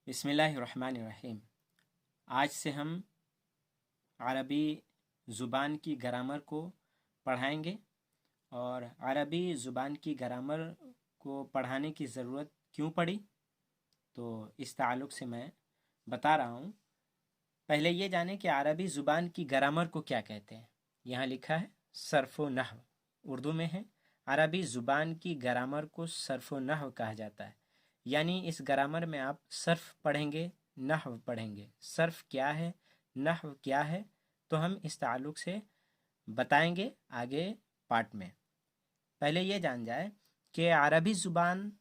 बिस्मिल्लाहिर्रहमानिर्रहीम। आज से हम अरबी ज़ुबान की ग्रामर को पढ़ाएंगे। और अरबी ज़ुबान की ग्रामर को पढ़ाने की ज़रूरत क्यों पड़ी, तो इस ताल्लुक़ से मैं बता रहा हूँ। पहले ये जानें कि अरबी ज़ुबान की ग्रामर को क्या कहते हैं। यहाँ लिखा है सर्फ़ व नहव, उर्दू में है। अरबी ज़ुबान की ग्रामर को सर्फ़ व नहव कहा जाता है। यानी इस ग्रामर में आप सर्फ़ पढ़ेंगे, नहव पढ़ेंगे। सर्फ़ क्या है, नहव क्या है, तो हम इस ताल्लुक़ से बताएंगे आगे पार्ट में। पहले ये जान जाए कि अरबी ज़ुबान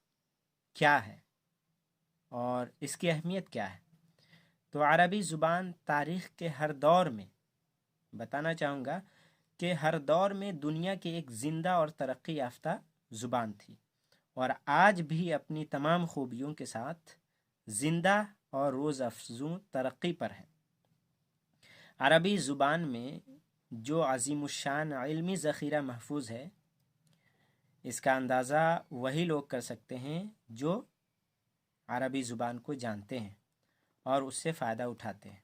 क्या है और इसकी अहमियत क्या है। तो अरबी ज़ुबान तारीख़ के हर दौर में, बताना चाहूँगा कि हर दौर में दुनिया की एक ज़िंदा और तरक्की याफ्ता ज़ुबान थी, और आज भी अपनी तमाम खूबियों के साथ ज़िंदा और रोज़ अफ़ज़ूं तरक्की पर है। अरबी ज़ुबान में जो अज़ीमुश्शान इल्मी ज़ख़ीरा महफूज है, इसका अंदाज़ा वही लोग कर सकते हैं जो अरबी ज़ुबान को जानते हैं और उससे फ़ायदा उठाते हैं।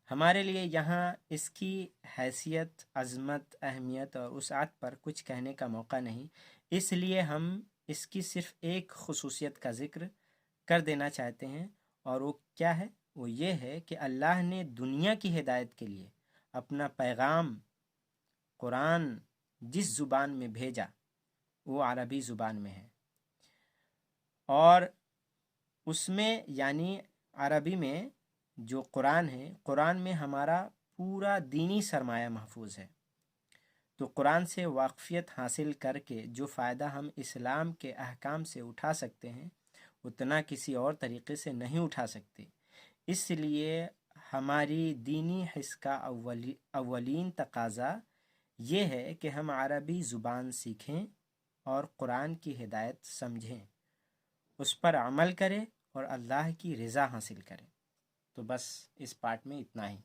हमारे लिए यहाँ इसकी हैसियत, अज़मत, अहमियत और वुसअत पर कुछ कहने का मौका नहीं, इसलिए हम इसकी सिर्फ़ एक ख़ुसूसियत का ज़िक्र कर देना चाहते हैं, और वो क्या है? वो ये है कि अल्लाह ने दुनिया की हिदायत के लिए अपना पैगाम कुरान जिस ज़ुबान में भेजा वो अरबी ज़ुबान में है, और उसमें यानी अरबी में जो कुरान है, कुरान में हमारा पूरा दीनी सरमाया महफूज है। तो कुरान से वाक़फ़ियत हासिल करके जो फ़ायदा हम इस्लाम के अहकाम से उठा सकते हैं, उतना किसी और तरीक़े से नहीं उठा सकते। इसलिए हमारी दीनी हिस्स का अव्वलीन तकाज़ा ये है कि हम अरबी ज़ुबान सीखें और कुरान की हिदायत समझें, उस पर अमल करें और अल्लाह की रज़ा हासिल करें। तो बस इस पार्ट में इतना ही।